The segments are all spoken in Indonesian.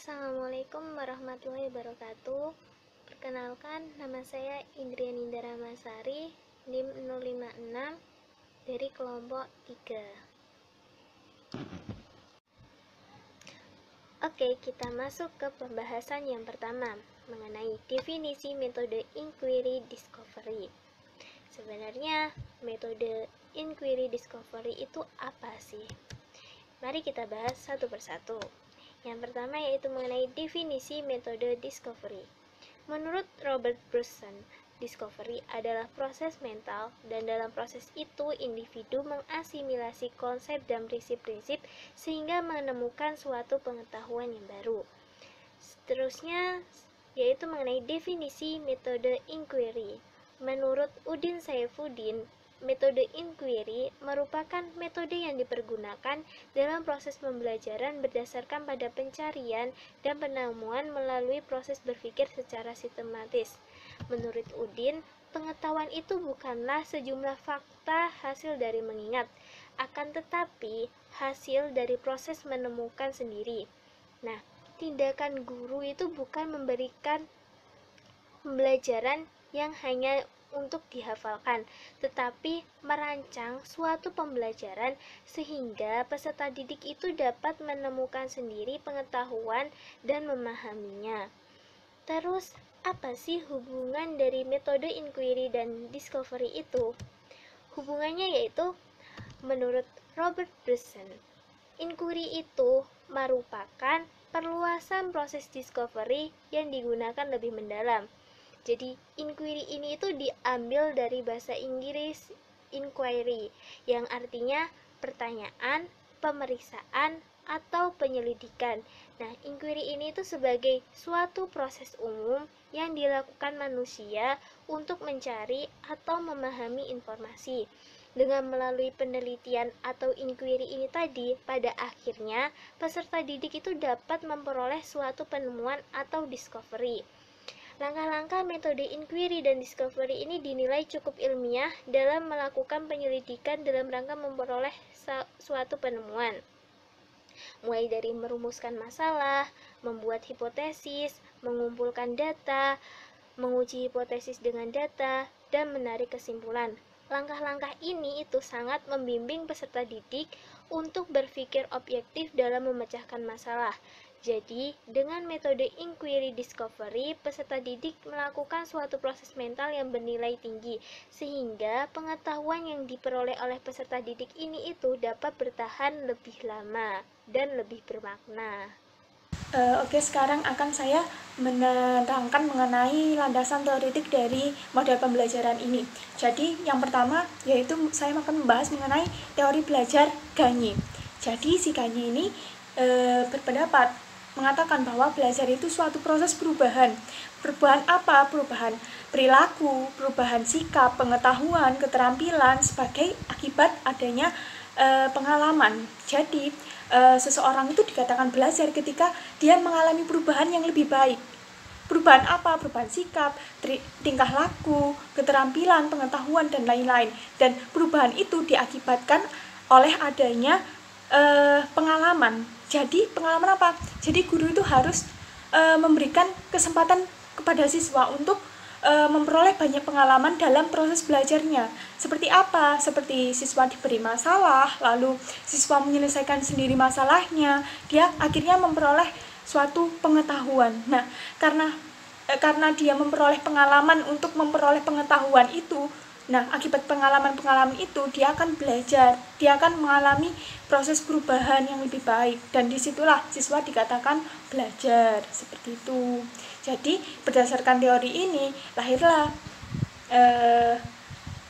Assalamualaikum warahmatullahi wabarakatuh. Perkenalkan, nama saya Indrianinda Ramasari, NIM 056 dari kelompok 3. Oke, kita masuk ke pembahasan yang pertama mengenai definisi metode inquiry discovery. Sebenarnya, metode inquiry discovery itu apa sih? Mari kita bahas satu persatu. Yang pertama yaitu mengenai definisi metode discovery. Menurut Robert Bruson, discovery adalah proses mental, dan dalam proses itu individu mengasimilasi konsep dan prinsip-prinsip sehingga menemukan suatu pengetahuan yang baru. Seterusnya yaitu mengenai definisi metode inquiry. Menurut Udin Saifuddin, metode inquiry merupakan metode yang dipergunakan dalam proses pembelajaran berdasarkan pada pencarian dan penemuan melalui proses berpikir secara sistematis. Menurut Udin, pengetahuan itu bukanlah sejumlah fakta hasil dari mengingat, akan tetapi hasil dari proses menemukan sendiri. Nah, tindakan guru itu bukan memberikan pembelajaran yang hanya untuk dihafalkan, tetapi merancang suatu pembelajaran sehingga peserta didik itu dapat menemukan sendiri pengetahuan dan memahaminya. Terus, apa sih hubungan dari metode inquiry dan discovery itu? Hubungannya yaitu, menurut Robert Bruson, inquiry itu merupakan perluasan proses discovery yang digunakan lebih mendalam. Jadi, inquiry ini itu diambil dari bahasa Inggris inquiry, yang artinya pertanyaan, pemeriksaan, atau penyelidikan. Nah, inquiry ini itu sebagai suatu proses umum yang dilakukan manusia untuk mencari atau memahami informasi. Dengan melalui penelitian atau inquiry ini tadi, pada akhirnya peserta didik itu dapat memperoleh suatu penemuan atau discovery. Langkah-langkah metode inquiry dan discovery ini dinilai cukup ilmiah dalam melakukan penyelidikan dalam rangka memperoleh suatu penemuan. Mulai dari merumuskan masalah, membuat hipotesis, mengumpulkan data, menguji hipotesis dengan data, dan menarik kesimpulan. Langkah-langkah ini itu sangat membimbing peserta didik untuk berpikir objektif dalam memecahkan masalah. Jadi, dengan metode inquiry discovery, peserta didik melakukan suatu proses mental yang bernilai tinggi, sehingga pengetahuan yang diperoleh oleh peserta didik ini itu dapat bertahan lebih lama dan lebih bermakna. Oke, sekarang akan saya menerangkan mengenai landasan teoretik dari model pembelajaran ini. Jadi, yang pertama yaitu saya akan membahas mengenai teori belajar Gagne. Jadi, si Gagne ini berpendapat mengatakan bahwa belajar itu suatu proses perubahan. Perubahan apa? Perubahan perilaku, perubahan sikap, pengetahuan, keterampilan sebagai akibat adanya pengalaman. Jadi, seseorang itu dikatakan belajar ketika dia mengalami perubahan yang lebih baik. Perubahan apa? Perubahan sikap, tingkah laku, keterampilan, pengetahuan, dan lain-lain. Dan perubahan itu diakibatkan oleh adanya pengalaman. Jadi pengalaman apa? Jadi guru itu harus memberikan kesempatan kepada siswa untuk memperoleh banyak pengalaman dalam proses belajarnya. Seperti apa? Seperti siswa diberi masalah, lalu siswa menyelesaikan sendiri masalahnya, dia akhirnya memperoleh suatu pengetahuan. Nah, karena dia memperoleh pengalaman untuk memperoleh pengetahuan itu, nah, akibat pengalaman-pengalaman itu, dia akan belajar, dia akan mengalami proses perubahan yang lebih baik, dan disitulah siswa dikatakan belajar, seperti itu. Jadi, berdasarkan teori ini, lahirlah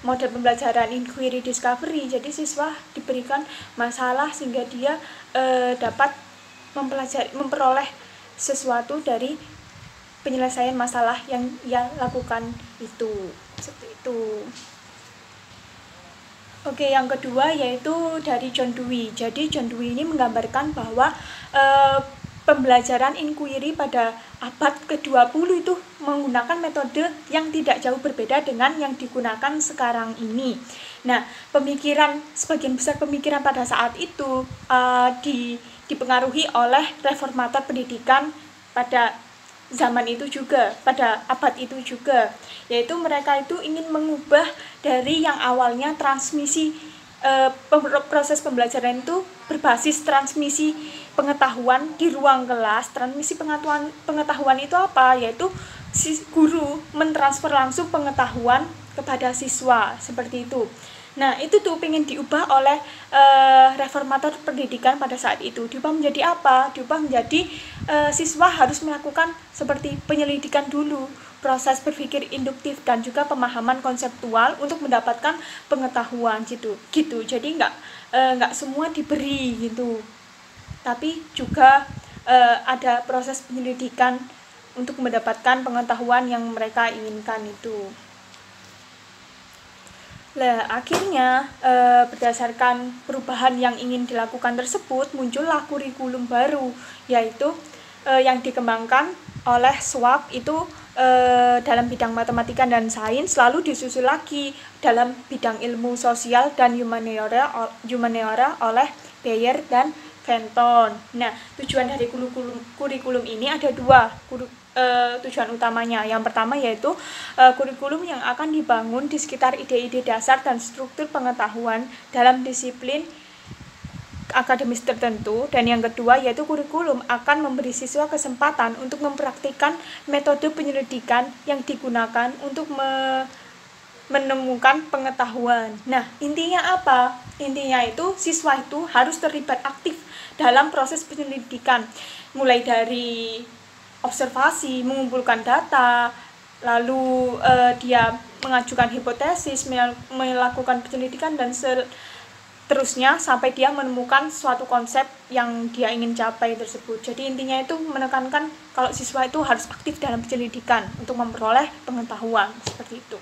model pembelajaran inquiry discovery. Jadi, siswa diberikan masalah sehingga dia dapat memperoleh sesuatu dari penyelesaian masalah yang ia lakukan itu. Seperti itu. Oke, yang kedua yaitu dari John Dewey. Jadi John Dewey ini menggambarkan bahwa pembelajaran inquiry pada abad ke-20 itu menggunakan metode yang tidak jauh berbeda dengan yang digunakan sekarang ini. Nah, sebagian besar pemikiran pada saat itu dipengaruhi oleh reformator pendidikan pada zaman itu juga, pada abad itu juga, yaitu mereka itu ingin mengubah dari yang awalnya transmisi proses pembelajaran itu berbasis transmisi pengetahuan di ruang kelas. Transmisi pengetahuan itu apa? Yaitu si guru mentransfer langsung pengetahuan kepada siswa, seperti itu. Nah, itu tuh pengen diubah oleh reformator pendidikan pada saat itu. Diubah menjadi apa? Diubah menjadi siswa harus melakukan seperti penyelidikan dulu, proses berpikir induktif dan juga pemahaman konseptual untuk mendapatkan pengetahuan gitu. Jadi nggak semua diberi gitu, tapi juga ada proses penyelidikan untuk mendapatkan pengetahuan yang mereka inginkan itu. Nah, akhirnya berdasarkan perubahan yang ingin dilakukan tersebut, muncullah kurikulum baru, yaitu yang dikembangkan oleh Schwab itu dalam bidang matematika dan sains, lalu disusul lagi dalam bidang ilmu sosial dan humaniora oleh Bayer dan Fenton. Nah, tujuan dari kurikulum ini ada dua tujuan utamanya. Yang pertama yaitu kurikulum yang akan dibangun di sekitar ide-ide dasar dan struktur pengetahuan dalam disiplin akademis tertentu, dan yang kedua yaitu kurikulum akan memberi siswa kesempatan untuk mempraktikkan metode penyelidikan yang digunakan untuk menemukan pengetahuan. Nah, intinya apa? Intinya itu siswa itu harus terlibat aktif dalam proses penyelidikan, mulai dari observasi, mengumpulkan data, lalu dia mengajukan hipotesis, melakukan penyelidikan dan seterusnya sampai dia menemukan suatu konsep yang dia ingin capai tersebut. Jadi intinya itu menekankan kalau siswa itu harus aktif dalam penyelidikan untuk memperoleh pengetahuan, seperti itu.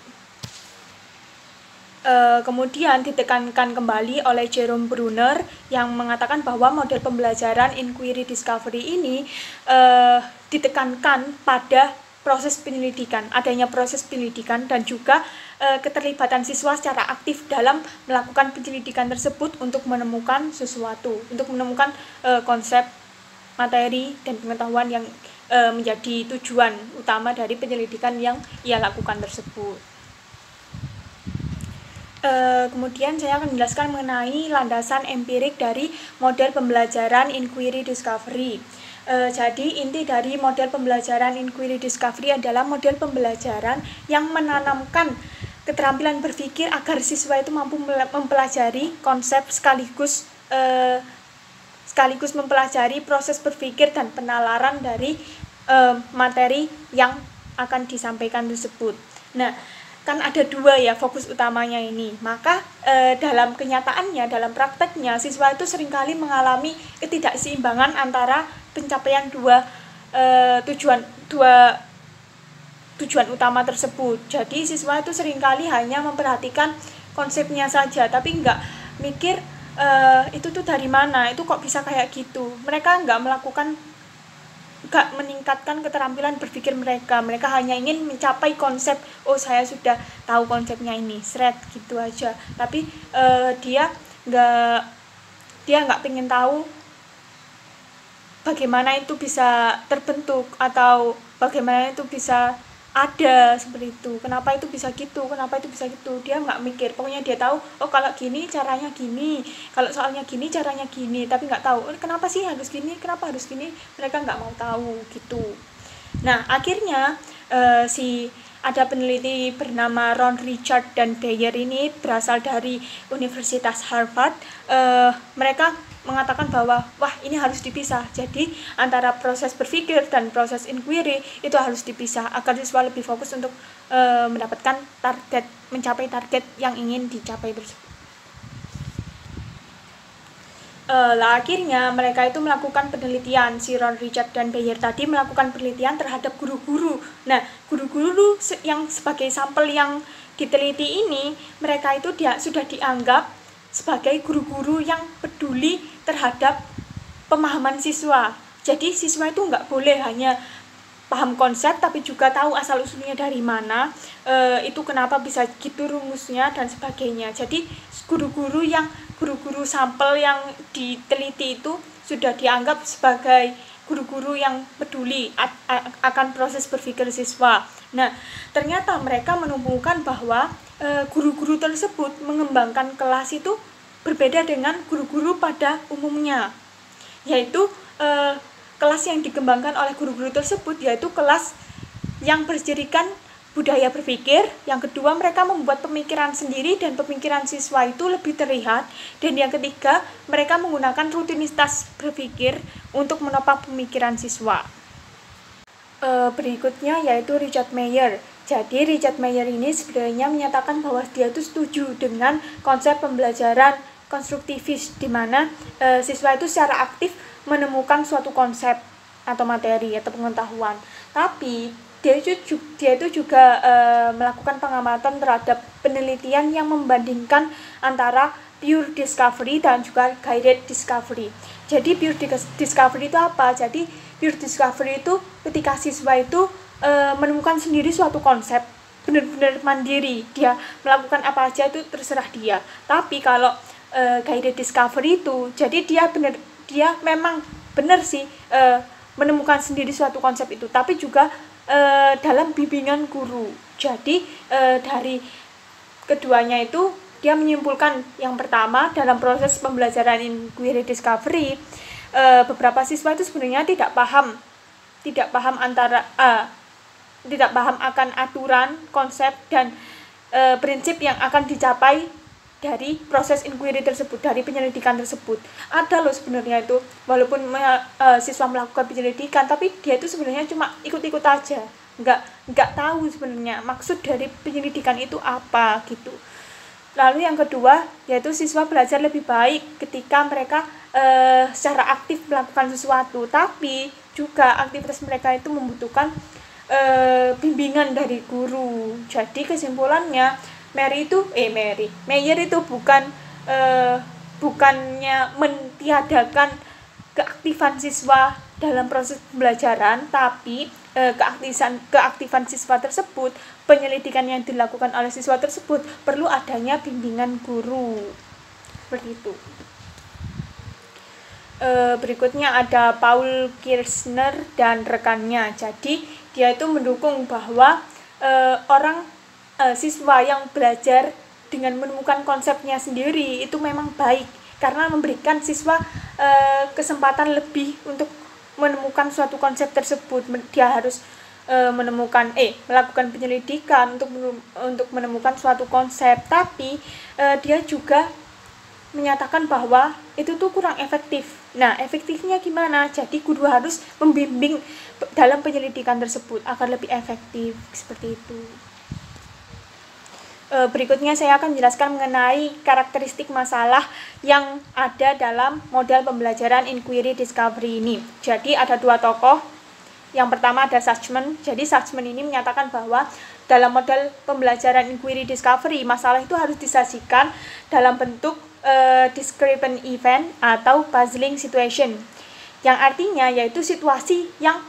Kemudian ditekankan kembali oleh Jerome Bruner yang mengatakan bahwa model pembelajaran inquiry discovery ini ditekankan pada proses penyelidikan, adanya proses penyelidikan dan juga keterlibatan siswa secara aktif dalam melakukan penyelidikan tersebut untuk menemukan sesuatu, untuk menemukan konsep, materi, dan pengetahuan yang menjadi tujuan utama dari penyelidikan yang ia lakukan tersebut. Kemudian saya akan menjelaskan mengenai landasan empirik dari model pembelajaran inquiry discovery. Jadi inti dari model pembelajaran inquiry discovery adalah model pembelajaran yang menanamkan keterampilan berpikir agar siswa itu mampu mempelajari konsep sekaligus mempelajari proses berpikir dan penalaran dari materi yang akan disampaikan tersebut. Nah, kan ada dua ya fokus utamanya ini. Maka dalam kenyataannya, dalam prakteknya, siswa itu seringkali mengalami ketidakseimbangan antara pencapaian dua tujuan utama tersebut. Jadi siswa itu seringkali hanya memperhatikan konsepnya saja, tapi nggak mikir itu tuh dari mana, itu kok bisa kayak gitu. Mereka nggak meningkatkan keterampilan berpikir mereka. Mereka hanya ingin mencapai konsep, oh saya sudah tahu konsepnya ini, seret gitu aja. Tapi dia nggak pengen tahu bagaimana itu bisa terbentuk atau bagaimana itu bisa ada seperti itu, kenapa itu bisa gitu, dia nggak mikir. Pokoknya dia tahu, oh kalau gini caranya gini, kalau soalnya gini caranya gini, tapi nggak tahu kenapa sih harus gini, kenapa harus gini, mereka nggak mau tahu gitu. Nah, akhirnya ada peneliti bernama Ron Richard dan Bayer ini berasal dari Universitas Harvard. Mereka mengatakan bahwa wah ini harus dipisah, jadi antara proses berpikir dan proses inquiry itu harus dipisah agar siswa lebih fokus untuk mencapai target yang ingin dicapai tersebut. Akhirnya mereka itu melakukan penelitian, si Ron Richard dan Bayer tadi melakukan penelitian terhadap guru-guru. Nah, guru-guru yang sebagai sampel yang diteliti ini, mereka itu sudah dianggap sebagai guru-guru yang peduli terhadap pemahaman siswa. Jadi siswa itu nggak boleh hanya paham konsep, tapi juga tahu asal-usulnya dari mana, itu kenapa bisa gitu rumusnya dan sebagainya. Jadi guru-guru sampel yang diteliti itu sudah dianggap sebagai guru-guru yang peduli akan proses berpikir siswa. Nah, ternyata mereka menemukan bahwa guru-guru tersebut mengembangkan kelas itu berbeda dengan guru-guru pada umumnya, yaitu kelas yang dikembangkan oleh guru-guru tersebut yaitu kelas yang bercirikan budaya berpikir. Yang kedua, mereka membuat pemikiran sendiri dan pemikiran siswa itu lebih terlihat. Dan yang ketiga, mereka menggunakan rutinitas berpikir untuk menopang pemikiran siswa. Berikutnya yaitu Richard Meyer. Jadi Richard Meyer ini sebenarnya menyatakan bahwa dia itu setuju dengan konsep pembelajaran konstruktivis, di mana siswa itu secara aktif menemukan suatu konsep atau materi atau pengetahuan. Tapi dia itu juga melakukan pengamatan terhadap penelitian yang membandingkan antara pure discovery dan juga guided discovery. Jadi pure discovery itu apa? Jadi pure discovery itu ketika siswa itu menemukan sendiri suatu konsep, benar-benar mandiri, dia melakukan apa aja itu terserah dia. Tapi kalau guided discovery itu, jadi dia memang benar sih menemukan sendiri suatu konsep itu, tapi juga dalam bimbingan guru. Jadi dari keduanya itu dia menyimpulkan yang pertama, dalam proses pembelajaran inquiry discovery beberapa siswa itu sebenarnya tidak paham akan aturan, konsep dan prinsip yang akan dicapai dari proses inquiry tersebut, dari penyelidikan tersebut. Ada loh sebenarnya itu, walaupun siswa melakukan penyelidikan, tapi dia itu sebenarnya cuma ikut-ikut aja, nggak tahu sebenarnya maksud dari penyelidikan itu apa gitu. Lalu yang kedua yaitu siswa belajar lebih baik ketika mereka secara aktif melakukan sesuatu, tapi juga aktivitas mereka itu membutuhkan bimbingan dari guru. Jadi kesimpulannya Meyer itu bukannya mentiadakan keaktifan siswa dalam proses pembelajaran, tapi keaktifan siswa tersebut, penyelidikan yang dilakukan oleh siswa tersebut perlu adanya bimbingan guru. Seperti itu. Berikutnya ada Paul Kirchner dan rekannya. Jadi dia itu mendukung bahwa siswa yang belajar dengan menemukan konsepnya sendiri itu memang baik, karena memberikan siswa kesempatan lebih untuk menemukan suatu konsep tersebut. Dia harus melakukan penyelidikan untuk menemukan suatu konsep, tapi dia juga menyatakan bahwa itu tuh kurang efektif. Nah, efektifnya gimana? Jadi guru harus membimbing dalam penyelidikan tersebut agar lebih efektif, seperti itu. Berikutnya saya akan menjelaskan mengenai karakteristik masalah yang ada dalam model pembelajaran inquiry discovery ini. Jadi ada dua tokoh. Yang pertama ada Sussman. Jadi Sussman ini menyatakan bahwa dalam model pembelajaran inquiry discovery, masalah itu harus disajikan dalam bentuk discrepant event atau puzzling situation, yang artinya yaitu situasi yang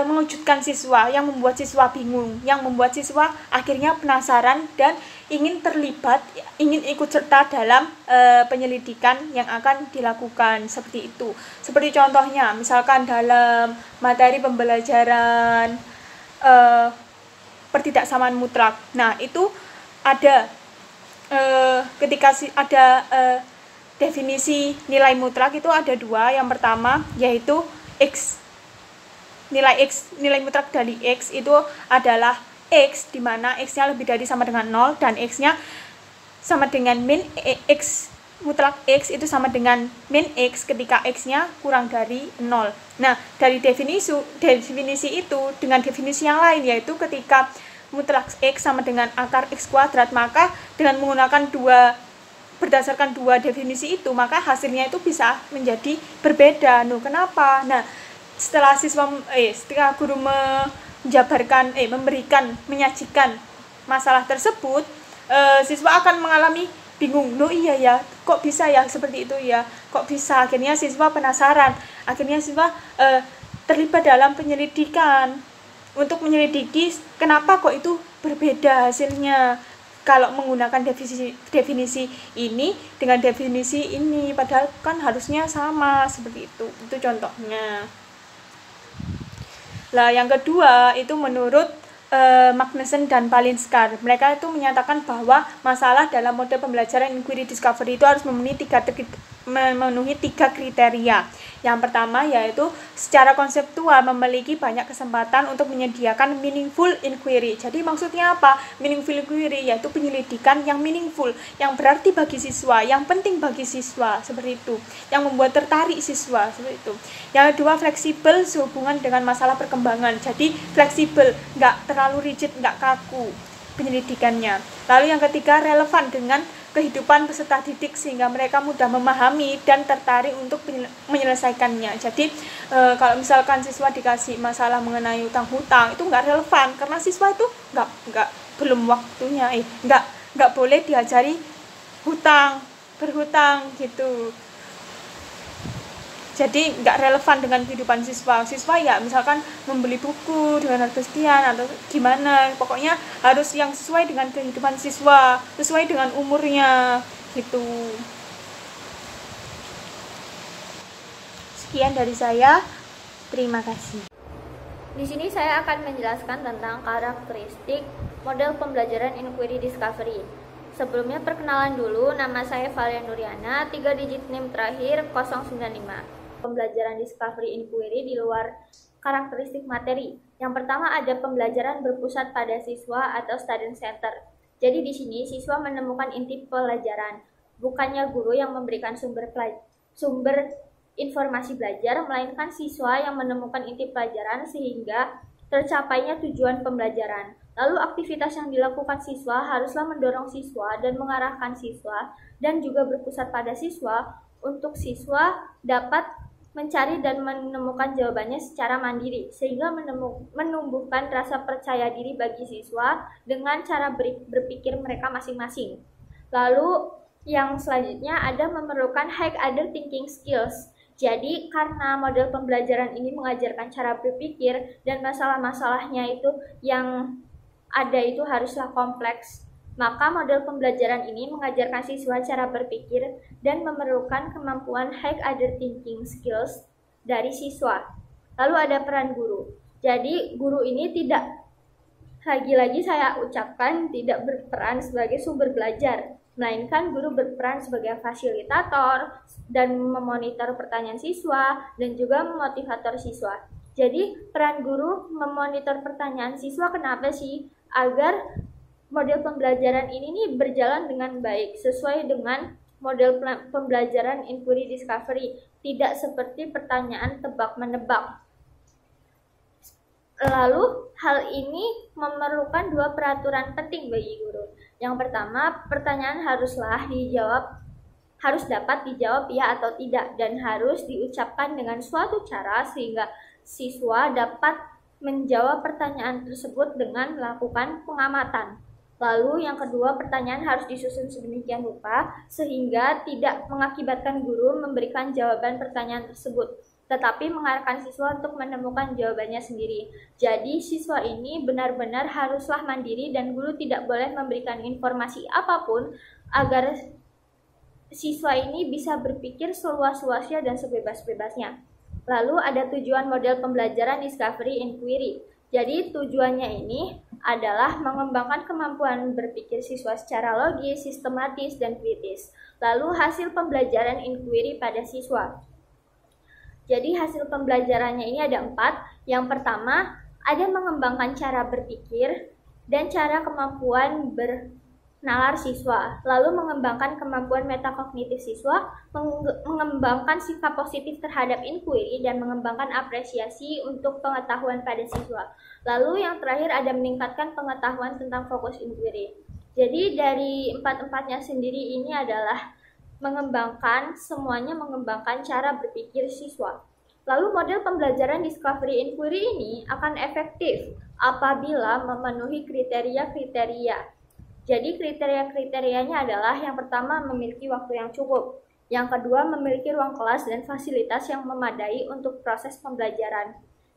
mengejutkan siswa, yang membuat siswa bingung, yang membuat siswa akhirnya penasaran dan ingin terlibat, ingin ikut serta dalam penyelidikan yang akan dilakukan, seperti itu. Seperti contohnya, misalkan dalam materi pembelajaran pertidaksamaan mutlak. Nah, itu ada ketika ada definisi nilai mutlak itu ada dua. Yang pertama yaitu X. Nilai mutlak dari X itu adalah X, di mana X-nya lebih dari sama dengan 0 dan X-nya sama dengan min X. Mutlak X itu sama dengan min X ketika X-nya kurang dari 0. Nah, dari definisi itu dengan definisi yang lain, yaitu ketika mutlak X sama dengan akar X kuadrat, maka dengan menggunakan berdasarkan dua definisi itu, maka hasilnya itu bisa menjadi berbeda. Kenapa? Nah, setelah guru menyajikan masalah tersebut, siswa akan mengalami bingung. Iya ya, kok bisa ya seperti itu ya? Kok bisa? Akhirnya siswa penasaran. Akhirnya siswa terlibat dalam penyelidikan untuk menyelidiki kenapa kok itu berbeda hasilnya. kalau menggunakan definisi ini dengan definisi ini, padahal kan harusnya sama seperti itu. Itu contohnya. Lah yang kedua itu menurut Magnussen dan Palinskar. Mereka itu menyatakan bahwa masalah dalam model pembelajaran inquiry discovery itu harus memenuhi tiga kriteria. Yang pertama yaitu secara konseptual memiliki banyak kesempatan untuk menyediakan meaningful inquiry. Jadi maksudnya apa? Meaningful inquiry yaitu penyelidikan yang meaningful, yang berarti bagi siswa, yang penting bagi siswa, seperti itu. Yang membuat tertarik siswa, seperti itu. Yang kedua fleksibel sehubungan dengan masalah perkembangan. Jadi fleksibel, nggak terlalu rigid, nggak kaku penyelidikannya. Lalu yang ketiga relevan dengan kehidupan peserta didik sehingga mereka mudah memahami dan tertarik untuk menyelesaikannya. Jadi kalau misalkan siswa dikasih masalah mengenai hutang itu nggak relevan karena siswa itu belum waktunya nggak boleh diajari berhutang gitu. Jadi nggak relevan dengan kehidupan siswa ya misalkan membeli buku dengan harga sekian atau gimana, pokoknya harus yang sesuai dengan kehidupan siswa, sesuai dengan umurnya gitu. Sekian dari saya, terima kasih. Di sini saya akan menjelaskan tentang karakteristik model pembelajaran inquiry discovery. Sebelumnya perkenalan dulu, nama saya Valia Nuriana, 3 digit NIM terakhir 095. Pembelajaran discovery inquiry di luar karakteristik materi. Yang pertama ada pembelajaran berpusat pada siswa atau student center. Jadi di sini siswa menemukan inti pelajaran, bukannya guru yang memberikan sumber informasi belajar, melainkan siswa yang menemukan inti pelajaran sehingga tercapainya tujuan pembelajaran. Lalu aktivitas yang dilakukan siswa haruslah mendorong siswa dan mengarahkan siswa dan juga berpusat pada siswa untuk siswa dapat mencari dan menemukan jawabannya secara mandiri, sehingga menumbuhkan rasa percaya diri bagi siswa dengan cara berpikir mereka masing-masing. Lalu yang selanjutnya ada memerlukan high other thinking skills. Jadi karena model pembelajaran ini mengajarkan cara berpikir dan masalah-masalahnya itu yang ada itu haruslah kompleks, maka model pembelajaran ini mengajarkan siswa cara berpikir dan memerlukan kemampuan high other thinking skills dari siswa. Lalu ada peran guru. Jadi guru ini tidak, lagi-lagi saya ucapkan, tidak berperan sebagai sumber belajar, melainkan guru berperan sebagai fasilitator dan memonitor pertanyaan siswa dan juga memotivator siswa. Jadi peran guru memonitor pertanyaan siswa kenapa sih? Agar model pembelajaran ini nih berjalan dengan baik sesuai dengan model pembelajaran inquiry discovery, tidak seperti pertanyaan tebak-menebak. Lalu hal ini memerlukan 2 peraturan penting bagi guru. Yang pertama, pertanyaan harus dapat dijawab ya atau tidak dan harus diucapkan dengan suatu cara sehingga siswa dapat menjawab pertanyaan tersebut dengan melakukan pengamatan. Lalu yang kedua, pertanyaan harus disusun sedemikian rupa sehingga tidak mengakibatkan guru memberikan jawaban pertanyaan tersebut, tetapi mengarahkan siswa untuk menemukan jawabannya sendiri. Jadi siswa ini benar-benar haruslah mandiri dan guru tidak boleh memberikan informasi apapun agar siswa ini bisa berpikir seluas-luasnya dan sebebas-bebasnya. Lalu ada tujuan model pembelajaran discovery inquiry. Jadi tujuannya ini adalah mengembangkan kemampuan berpikir siswa secara logis, sistematis, dan kritis. Lalu hasil pembelajaran inquiry pada siswa. Jadi hasil pembelajarannya ini ada 4. Yang pertama, ada mengembangkan cara berpikir dan cara kemampuan bernalar siswa. Lalu mengembangkan kemampuan metakognitif siswa, mengembangkan sikap positif terhadap inquiry, dan mengembangkan apresiasi untuk pengetahuan pada siswa. Lalu yang terakhir ada meningkatkan pengetahuan tentang fokus inquiry. Jadi dari 4-4-nya sendiri ini adalah semuanya mengembangkan cara berpikir siswa. Lalu model pembelajaran discovery inquiry ini akan efektif apabila memenuhi kriteria-kriteria. Jadi kriteria-kriterianya adalah yang pertama memiliki waktu yang cukup, yang kedua memiliki ruang kelas dan fasilitas yang memadai untuk proses pembelajaran.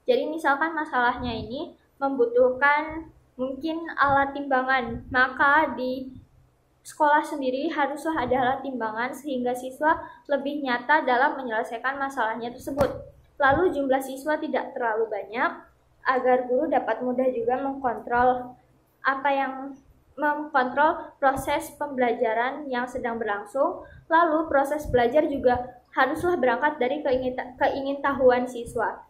Jadi misalkan masalahnya ini membutuhkan mungkin alat timbangan, maka di sekolah sendiri haruslah adalah timbangan sehingga siswa lebih nyata dalam menyelesaikan masalahnya tersebut. Lalu jumlah siswa tidak terlalu banyak agar guru dapat mudah juga mengkontrol proses pembelajaran yang sedang berlangsung. Lalu proses belajar juga haruslah berangkat dari keingintahuan siswa.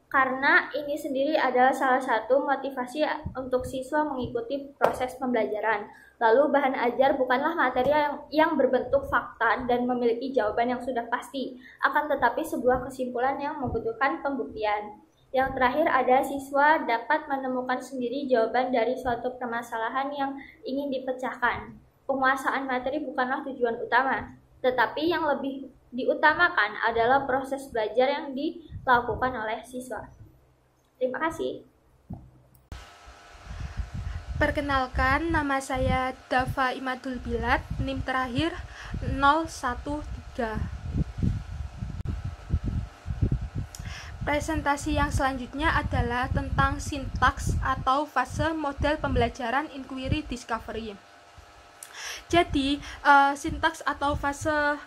Karena ini sendiri adalah salah satu motivasi untuk siswa mengikuti proses pembelajaran. Lalu bahan ajar bukanlah materi yang berbentuk fakta dan memiliki jawaban yang sudah pasti, akan tetapi sebuah kesimpulan yang membutuhkan pembuktian. Yang terakhir ada siswa dapat menemukan sendiri jawaban dari suatu permasalahan yang ingin dipecahkan. Penguasaan materi bukanlah tujuan utama, tetapi yang lebih diutamakan adalah proses belajar yang dilakukan oleh siswa. Terima kasih. Perkenalkan, nama saya Dava Imadul Bilad, NIM terakhir 013. Presentasi yang selanjutnya adalah tentang sintaks atau fase model pembelajaran inquiry discovery. Jadi, sintaks atau fase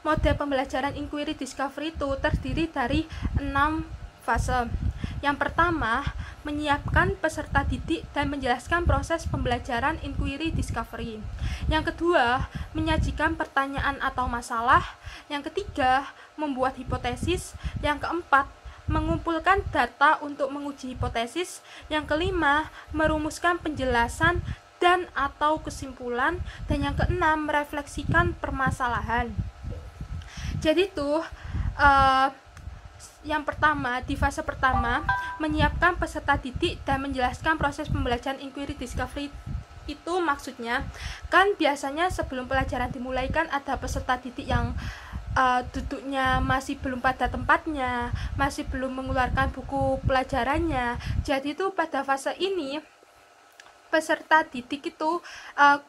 model pembelajaran inquiry discovery itu terdiri dari 6 fase. Yang pertama, menyiapkan peserta didik dan menjelaskan proses pembelajaran inquiry discovery. Yang kedua, menyajikan pertanyaan atau masalah. Yang ketiga, membuat hipotesis. Yang keempat, mengumpulkan data untuk menguji hipotesis. Yang kelima, merumuskan penjelasan dan atau kesimpulan. Dan yang keenam, merefleksikan permasalahan. Jadi tuh yang pertama, di fase pertama, menyiapkan peserta didik dan menjelaskan proses pembelajaran inquiry discovery. Itu maksudnya kan biasanya sebelum pelajaran dimulai kan ada peserta didik yang duduknya masih belum pada tempatnya, masih belum mengeluarkan buku pelajarannya. Jadi itu pada fase ini peserta didik itu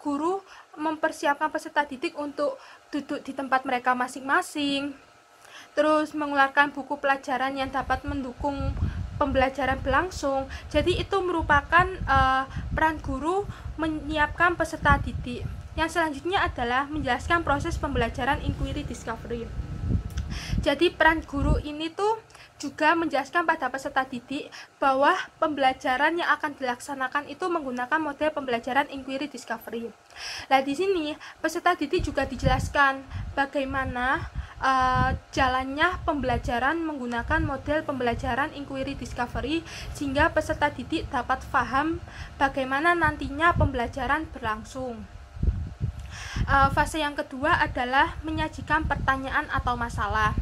guru mempersiapkan peserta didik untuk duduk di tempat mereka masing-masing, terus mengeluarkan buku pelajaran yang dapat mendukung pembelajaran berlangsung. Jadi itu merupakan peran guru menyiapkan peserta didik. Yang selanjutnya adalah menjelaskan proses pembelajaran inquiry discovery. Jadi peran guru ini tuh juga menjelaskan pada peserta didik bahwa pembelajaran yang akan dilaksanakan itu menggunakan model pembelajaran inquiry discovery. Nah, di sini peserta didik juga dijelaskan bagaimana jalannya pembelajaran menggunakan model pembelajaran inquiry discovery sehingga peserta didik dapat paham bagaimana nantinya pembelajaran berlangsung. Fase yang kedua adalah menyajikan pertanyaan atau masalah.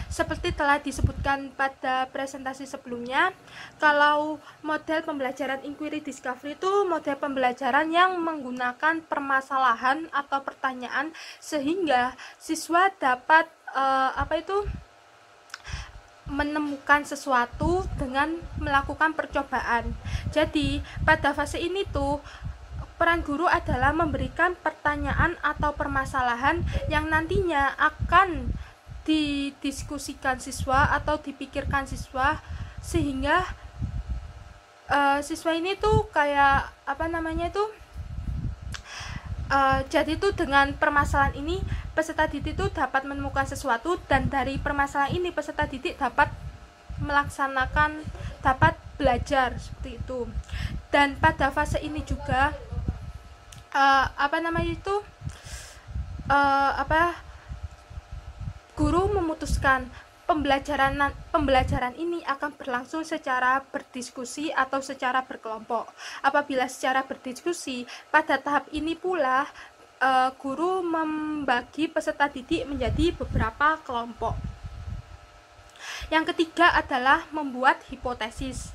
Seperti telah disebutkan pada presentasi sebelumnya, kalau model pembelajaran inquiry discovery itu model pembelajaran yang menggunakan permasalahan atau pertanyaan sehingga siswa dapat menemukan sesuatu dengan melakukan percobaan. Jadi pada fase ini tuh peran guru adalah memberikan pertanyaan atau permasalahan yang nantinya akan didiskusikan siswa atau dipikirkan siswa sehingga siswa ini tuh kayak jadi tuh dengan permasalahan ini peserta didik tuh dapat menemukan sesuatu dan dari permasalahan ini peserta didik dapat belajar seperti itu. Dan pada fase ini juga guru memutuskan pembelajaran ini akan berlangsung secara berdiskusi atau secara berkelompok. Apabila secara berdiskusi, pada tahap ini pula guru membagi peserta didik menjadi beberapa kelompok. Yang ketiga adalah membuat hipotesis.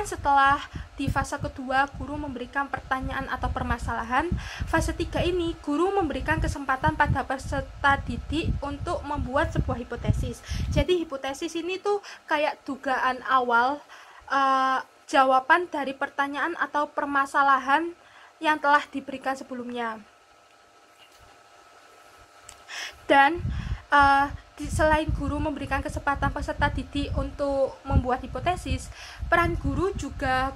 Setelah di fase kedua guru memberikan pertanyaan atau permasalahan, fase 3 ini guru memberikan kesempatan pada peserta didik untuk membuat sebuah hipotesis. Jadi hipotesis ini tuh kayak dugaan awal, jawaban dari pertanyaan atau permasalahan yang telah diberikan sebelumnya. Dan selain guru memberikan kesempatan peserta didik untuk membuat hipotesis, peran guru juga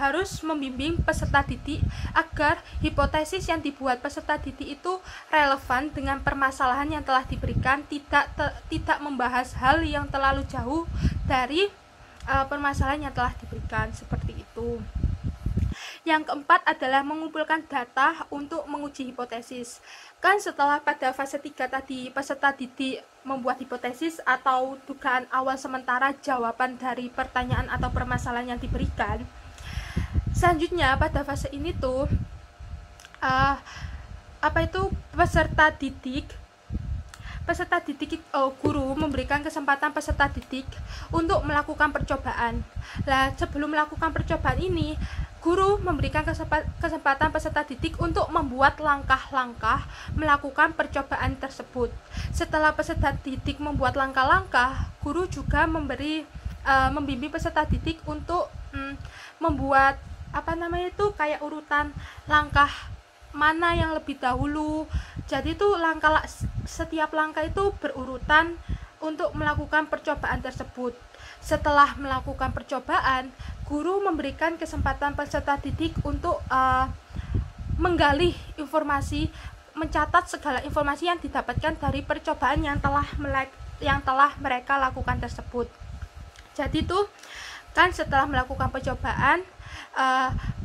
harus membimbing peserta didik agar hipotesis yang dibuat peserta didik itu relevan dengan permasalahan yang telah diberikan, tidak membahas hal yang terlalu jauh dari permasalahan yang telah diberikan, seperti itu. Yang keempat adalah mengumpulkan data untuk menguji hipotesis. Kan setelah pada fase 3 tadi peserta didik membuat hipotesis atau dugaan awal sementara jawaban dari pertanyaan atau permasalahan yang diberikan. Selanjutnya pada fase ini tuh guru memberikan kesempatan peserta didik untuk melakukan percobaan. Lah, sebelum melakukan percobaan ini, guru memberikan kesempatan peserta didik untuk membuat langkah-langkah melakukan percobaan tersebut. Setelah peserta didik membuat langkah-langkah, guru juga membimbing peserta didik untuk membuat kayak urutan langkah mana yang lebih dahulu. Jadi itu setiap langkah itu berurutan untuk melakukan percobaan tersebut. Setelah melakukan percobaan, guru memberikan kesempatan peserta didik untuk menggali informasi, mencatat segala informasi yang didapatkan dari percobaan yang telah mereka lakukan tersebut. Jadi itu kan setelah melakukan percobaan,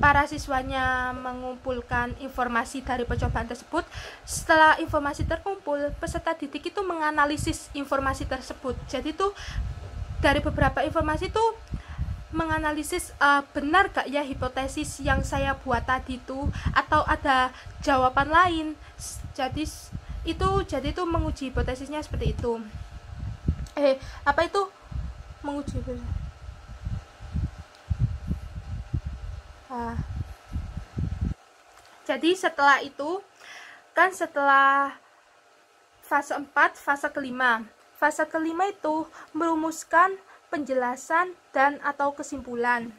para siswanya mengumpulkan informasi dari percobaan tersebut. Setelah informasi terkumpul, peserta didik itu menganalisis informasi tersebut. Jadi itu dari beberapa informasi itu menganalisis benar gak ya hipotesis yang saya buat tadi itu, atau ada jawaban lain. Jadi itu menguji hipotesisnya seperti itu. Menguji hipotesis. Jadi setelah itu kan setelah fase 4, fase kelima. Fase kelima itu merumuskan penjelasan dan atau kesimpulan.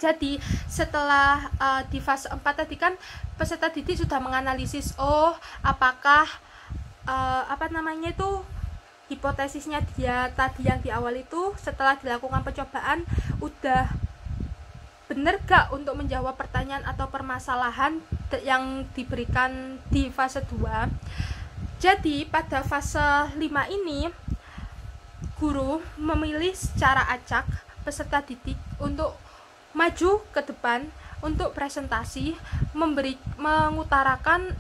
Jadi setelah di fase 4 tadi kan peserta didik sudah menganalisis apakah hipotesisnya dia tadi yang di awal itu setelah dilakukan percobaan udah benar gak untuk menjawab pertanyaan atau permasalahan yang diberikan di fase 2. Jadi pada fase 5 ini guru memilih secara acak peserta didik untuk maju ke depan untuk presentasi, mengutarakan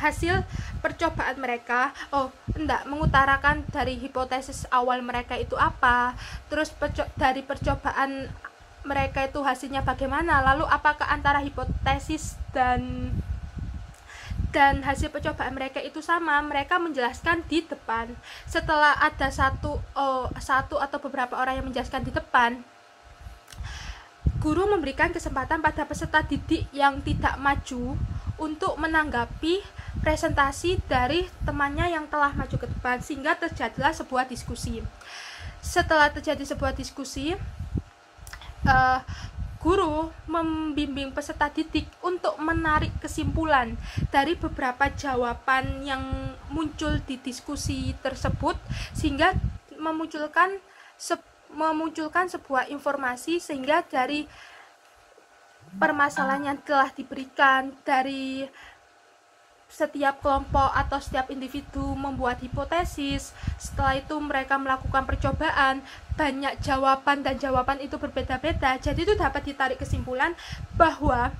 hasil percobaan mereka. Mengutarakan dari hipotesis awal mereka itu apa, terus dari percobaan mereka itu hasilnya bagaimana, lalu apakah antara hipotesis dan hasil percobaan mereka itu sama. Mereka menjelaskan di depan. Setelah ada satu atau beberapa orang yang menjelaskan di depan, guru memberikan kesempatan pada peserta didik yang tidak maju untuk menanggapi presentasi dari temannya yang telah maju ke depan, sehingga terjadilah sebuah diskusi. Setelah terjadi sebuah diskusi, guru membimbing peserta didik untuk menarik kesimpulan dari beberapa jawaban yang muncul di diskusi tersebut, sehingga memunculkan sebuah informasi, sehingga dari permasalahan yang telah diberikan dari setiap kelompok atau setiap individu membuat hipotesis. Setelah itu mereka melakukan percobaan, banyak jawaban dan jawaban itu berbeda-beda. Jadi itu dapat ditarik kesimpulan bahwa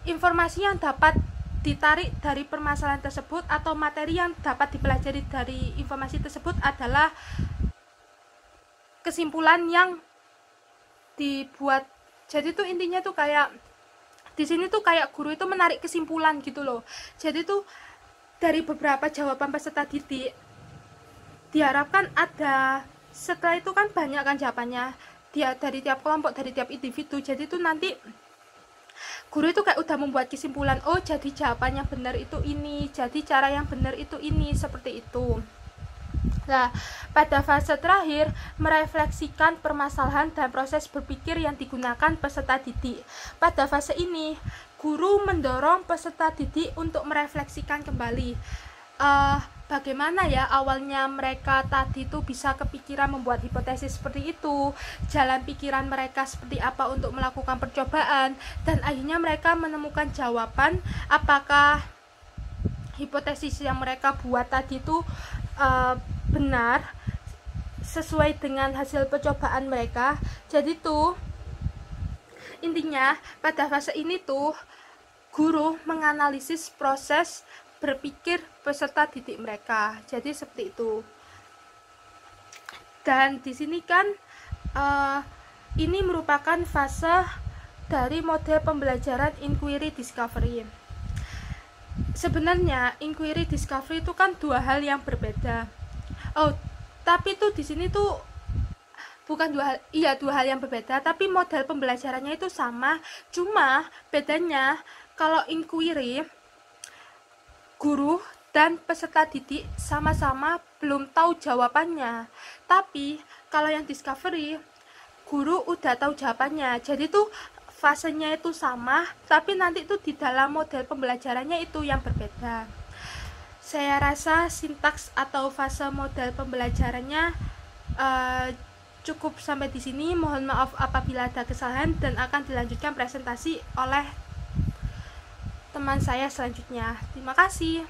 informasi yang dapat ditarik dari permasalahan tersebut atau materi yang dapat dipelajari dari informasi tersebut adalah kesimpulan yang dibuat. Jadi itu intinya tuh kayak di sini tuh kayak guru itu menarik kesimpulan gitu loh. Jadi tuh dari beberapa jawaban peserta didik diharapkan ada, setelah itu kan banyak kan jawabannya dari tiap kelompok, dari tiap individu. Jadi tuh nanti guru itu kayak udah membuat kesimpulan, jadi jawabannya benar itu ini, jadi cara yang benar itu ini, seperti itu. Nah, pada fase terakhir, merefleksikan permasalahan dan proses berpikir yang digunakan peserta didik. Pada fase ini, guru mendorong peserta didik untuk merefleksikan kembali bagaimana ya awalnya mereka tadi tuh bisa kepikiran membuat hipotesis seperti itu, jalan pikiran mereka seperti apa untuk melakukan percobaan, dan akhirnya mereka menemukan jawaban apakah hipotesis yang mereka buat tadi tuh benar sesuai dengan hasil percobaan mereka. Jadi tuh intinya pada fase ini tuh guru menganalisis proses berpikir peserta didik mereka. Jadi seperti itu. Dan di sini kan ini merupakan fase dari model pembelajaran inquiry discovery. Sebenarnya inquiry discovery itu kan dua hal yang berbeda. Tapi tuh di sini tuh bukan dua hal yang berbeda, tapi model pembelajarannya itu sama. Cuma bedanya kalau inquiry, guru dan peserta didik sama-sama belum tahu jawabannya. Tapi kalau yang discovery, guru udah tahu jawabannya. Jadi tuh fasenya itu sama, tapi nanti tuh di dalam model pembelajarannya itu yang berbeda. Saya rasa sintaks atau fase model pembelajarannya cukup sampai di sini. Mohon maaf apabila ada kesalahan, dan akan dilanjutkan presentasi oleh teman saya selanjutnya. Terima kasih.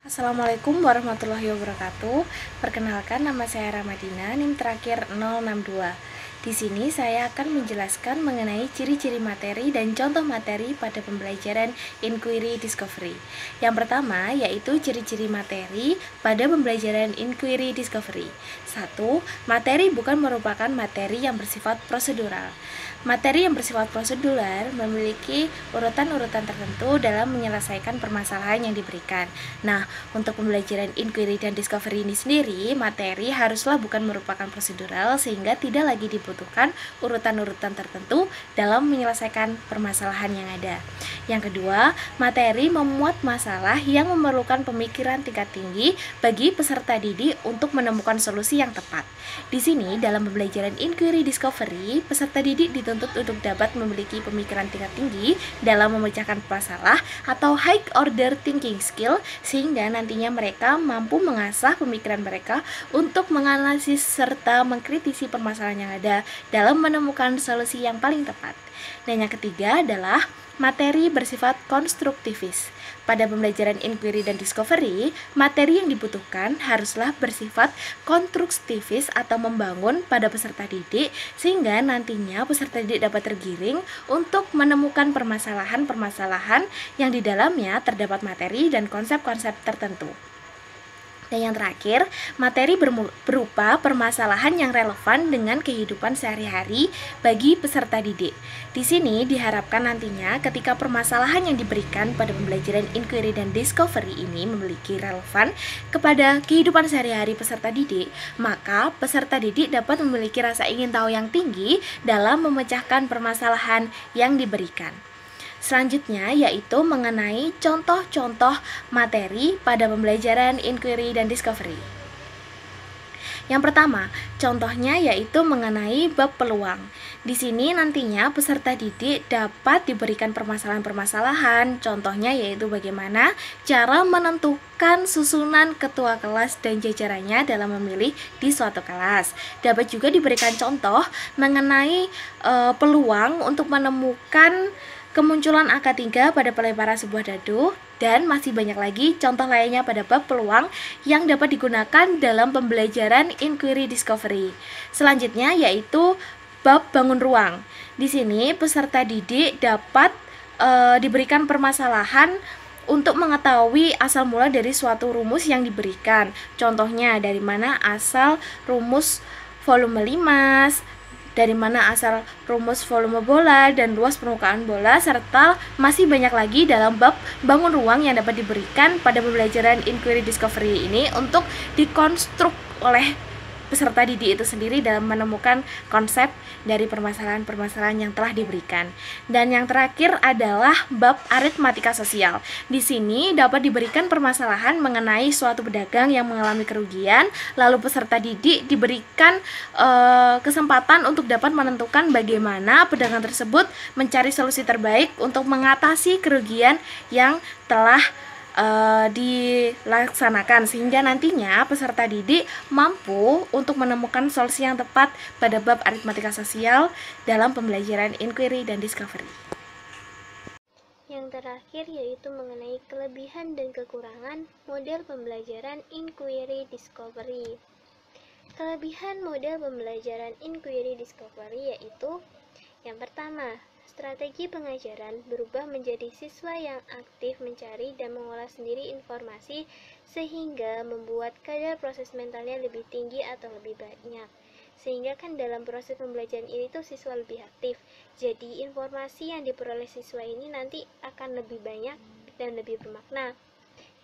Assalamualaikum warahmatullahi wabarakatuh. Perkenalkan, nama saya Ramadina, NIM terakhir 062. Di sini saya akan menjelaskan mengenai ciri-ciri materi dan contoh materi pada pembelajaran inquiry discovery. Yang pertama yaitu ciri-ciri materi pada pembelajaran inquiry discovery. 1. Materi bukan merupakan materi yang bersifat prosedural. Materi yang bersifat prosedural memiliki urutan-urutan tertentu dalam menyelesaikan permasalahan yang diberikan. Nah, untuk pembelajaran inquiry dan discovery ini sendiri, materi haruslah bukan merupakan prosedural sehingga tidak lagi dibutuhkan urutan-urutan tertentu dalam menyelesaikan permasalahan yang ada. Yang kedua, materi memuat masalah yang memerlukan pemikiran tingkat tinggi bagi peserta didik untuk menemukan solusi yang tepat. Di sini, dalam pembelajaran inquiry discovery, peserta didik dituntut untuk dapat memiliki pemikiran tingkat tinggi dalam memecahkan masalah atau high order thinking skill, sehingga nantinya mereka mampu mengasah pemikiran mereka untuk menganalisis serta mengkritisi permasalahan yang ada dalam menemukan solusi yang paling tepat. Dan yang ketiga adalah materi bersifat konstruktivis. Pada pembelajaran inquiry dan discovery, materi yang dibutuhkan haruslah bersifat konstruktivis atau membangun pada peserta didik, sehingga nantinya peserta didik dapat tergiring untuk menemukan permasalahan-permasalahan yang di dalamnya terdapat materi dan konsep-konsep tertentu. Dan yang terakhir, materi berupa permasalahan yang relevan dengan kehidupan sehari-hari bagi peserta didik. Di sini diharapkan nantinya ketika permasalahan yang diberikan pada pembelajaran inquiry dan discovery ini memiliki relevan kepada kehidupan sehari-hari peserta didik, maka peserta didik dapat memiliki rasa ingin tahu yang tinggi dalam memecahkan permasalahan yang diberikan. Selanjutnya yaitu mengenai contoh-contoh materi pada pembelajaran inquiry dan discovery. Yang pertama, contohnya yaitu mengenai bab peluang. Di sini nantinya peserta didik dapat diberikan permasalahan-permasalahan. Contohnya yaitu bagaimana cara menentukan susunan ketua kelas dan jajarannya dalam memilih di suatu kelas. Dapat juga diberikan contoh mengenai peluang untuk menemukan kemunculan angka 3 pada pelebaran sebuah dadu, dan masih banyak lagi contoh lainnya pada bab peluang yang dapat digunakan dalam pembelajaran inquiry discovery. Selanjutnya yaitu bab bangun ruang. Di sini peserta didik dapat diberikan permasalahan untuk mengetahui asal mula dari suatu rumus yang diberikan. Contohnya dari mana asal rumus volume limas, dari mana asal rumus volume bola dan luas permukaan bola, serta masih banyak lagi dalam bab bangun ruang yang dapat diberikan pada pembelajaran inquiry discovery ini untuk dikonstruk oleh peserta didik itu sendiri dalam menemukan konsep dari permasalahan-permasalahan yang telah diberikan. Dan yang terakhir adalah bab aritmatika sosial. Di sini dapat diberikan permasalahan mengenai suatu pedagang yang mengalami kerugian, lalu peserta didik diberikan kesempatan untuk dapat menentukan bagaimana pedagang tersebut mencari solusi terbaik untuk mengatasi kerugian yang telah dilaksanakan sehingga nantinya peserta didik mampu untuk menemukan solusi yang tepat pada bab aritmatika sosial dalam pembelajaran inquiry dan discovery. Yang terakhir yaitu mengenai kelebihan dan kekurangan model pembelajaran inquiry discovery. Kelebihan model pembelajaran inquiry discovery yaitu yang pertama, strategi pengajaran berubah menjadi siswa yang aktif mencari dan mengolah sendiri informasi sehingga membuat kadar proses mentalnya lebih tinggi atau lebih banyak. Sehingga kan dalam proses pembelajaran ini tuh siswa lebih aktif. Jadi informasi yang diperoleh siswa ini nanti akan lebih banyak dan lebih bermakna.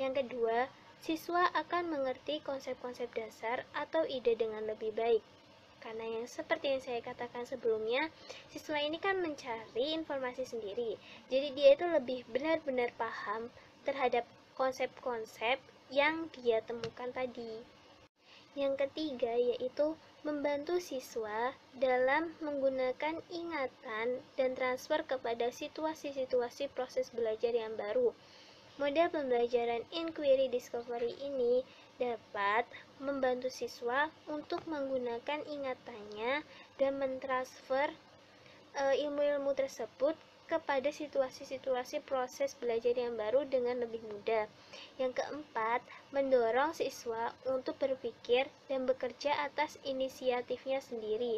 Yang kedua, siswa akan mengerti konsep-konsep dasar atau ide dengan lebih baik. Karena yang seperti yang saya katakan sebelumnya, siswa ini kan mencari informasi sendiri. Jadi dia itu lebih benar-benar paham terhadap konsep-konsep yang dia temukan tadi. Yang ketiga yaitu membantu siswa dalam menggunakan ingatan dan transfer kepada situasi-situasi proses belajar yang baru. Model pembelajaran inquiry discovery ini dapat membantu siswa untuk menggunakan ingatannya dan mentransfer ilmu-ilmu tersebut kepada situasi-situasi proses belajar yang baru dengan lebih mudah. Yang keempat, mendorong siswa untuk berpikir dan bekerja atas inisiatifnya sendiri.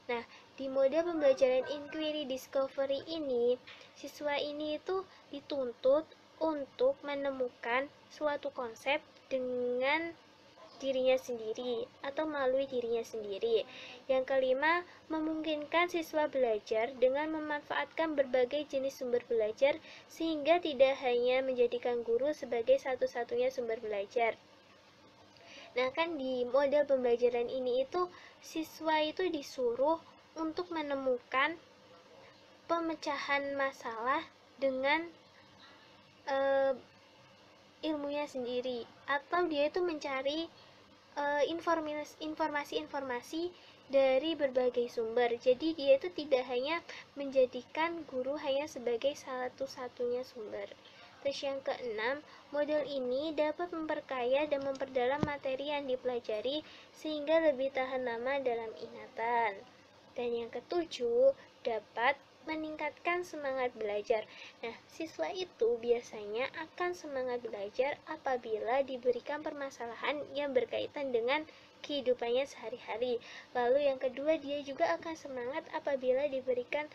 Nah, di model pembelajaran inquiry discovery ini, siswa ini itu dituntut untuk menemukan suatu konsep dengan dirinya sendiri atau melalui dirinya sendiri. Yang kelima, memungkinkan siswa belajar dengan memanfaatkan berbagai jenis sumber belajar sehingga tidak hanya menjadikan guru sebagai satu-satunya sumber belajar. Nah, kan di model pembelajaran ini itu siswa itu disuruh untuk menemukan pemecahan masalah dengan ilmunya sendiri, atau dia itu mencari informasi-informasi dari berbagai sumber. Jadi dia itu tidak hanya menjadikan guru hanya sebagai satu-satunya sumber. Terus yang keenam, model ini dapat memperkaya dan memperdalam materi yang dipelajari sehingga lebih tahan lama dalam ingatan. Dan yang ketujuh, dapat meningkatkan semangat belajar. Nah, siswa itu biasanya akan semangat belajar apabila diberikan permasalahan yang berkaitan dengan kehidupannya sehari-hari. Lalu yang kedua, dia juga akan semangat apabila diberikan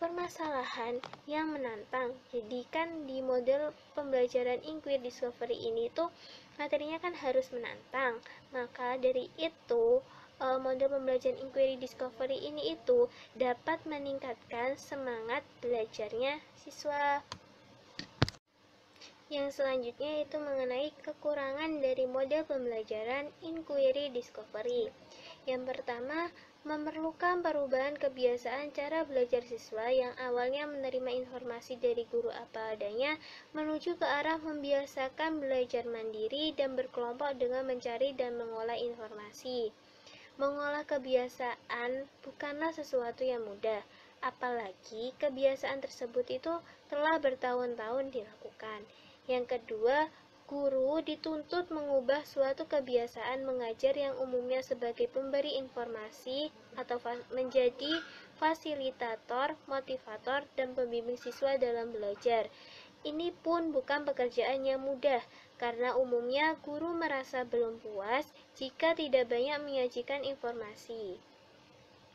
permasalahan yang menantang. Jadi kan di model pembelajaran inquiry discovery ini tuh materinya kan harus menantang. Maka dari itu model pembelajaran inquiry discovery ini itu dapat meningkatkan semangat belajarnya siswa. Yang selanjutnya itu mengenai kekurangan dari model pembelajaran inquiry discovery. Yang pertama, memerlukan perubahan kebiasaan cara belajar siswa yang awalnya menerima informasi dari guru apa adanya menuju ke arah membiasakan belajar mandiri dan berkelompok dengan mencari dan mengolah informasi. Mengolah kebiasaan bukanlah sesuatu yang mudah, apalagi kebiasaan tersebut itu telah bertahun-tahun dilakukan. Yang kedua, guru dituntut mengubah suatu kebiasaan mengajar yang umumnya sebagai pemberi informasi atau menjadi fasilitator, motivator, dan pembimbing siswa dalam belajar. Ini pun bukan pekerjaan yang mudah, karena umumnya guru merasa belum puas jika tidak banyak menyajikan informasi.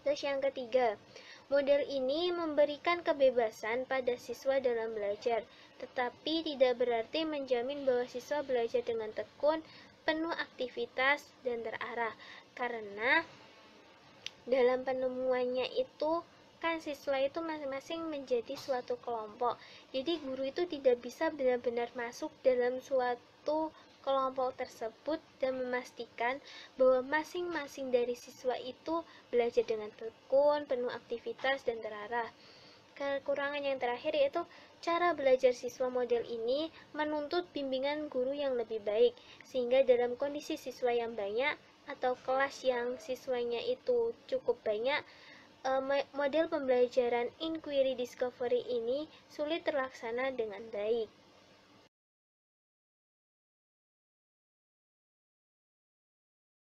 Terus yang ketiga, model ini memberikan kebebasan pada siswa dalam belajar, tetapi tidak berarti menjamin bahwa siswa belajar dengan tekun, penuh aktivitas, dan terarah. Karena dalam penemuannya itu kan siswa itu masing-masing menjadi suatu kelompok. Jadi guru itu tidak bisa benar-benar masuk dalam suatu kelompok tersebut dan memastikan bahwa masing-masing dari siswa itu belajar dengan tekun, penuh aktivitas, dan terarah. Kekurangan yang terakhir yaitu cara belajar siswa model ini menuntut bimbingan guru yang lebih baik, sehingga dalam kondisi siswa yang banyak atau kelas yang siswanya itu cukup banyak, model pembelajaran inquiry discovery ini sulit terlaksana dengan baik.